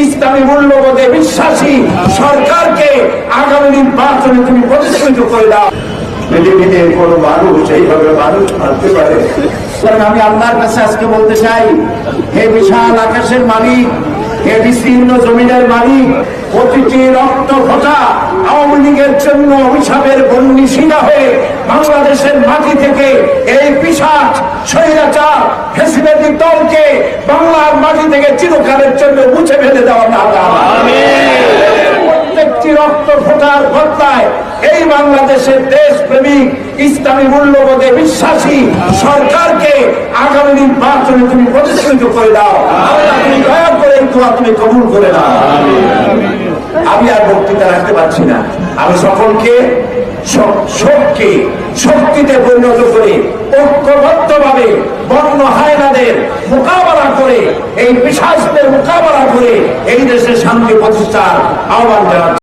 ইসলামী মূল্যবোধে বিশ্বাসী সরকারকে আগামী নির্বাচনে তুমি প্রতিষ্ঠিত করে দাও। পৃথিবীতে কোনো মানুষ এইভাবে মানুষ মানতে পারে? আমি আল্লাহর কাছে আজকে বলতে চাই, হে বিশাল আকাশের মালিক, হে বিস্তীর্ণ জমিনের মালিক, প্রতিটি রক্ত ফোঁটা আওয়ামী লীগের জন্য অভিশাপের বন্যী শিলা হয়ে বাংলাদেশের মাটি থেকে এই পিশাচ স্বৈরাচার ফ্যাসিবাদী দলকে বাংলার মাটি থেকে চিরকালের জন্য মুছে ফেলে দেওয়া না। প্রত্যেকটি রক্ত ফোঁটার বদলায় এই বাংলাদেশের দেশপ্রেমিক ইসলামী মূল্যবোধে বিশ্বাসী সরকারকে আগামী নির্বাচনে তুমি প্রতিষ্ঠিত করে দাও। আল্লাহ তুমি দয়া করে তুমি কবুল করে দাও। আমি আর বক্তৃতা রাখতে পারছি না। আমি সকলকে শক্তিতে পরিণত করে ঐক্যবদ্ধভাবে বন্য হায়নাদের মোকাবেলা করে এই পিশাচদের মোকাবেলা করে এই দেশে শান্তি প্রতিষ্ঠার আহ্বান জানাচ্ছি।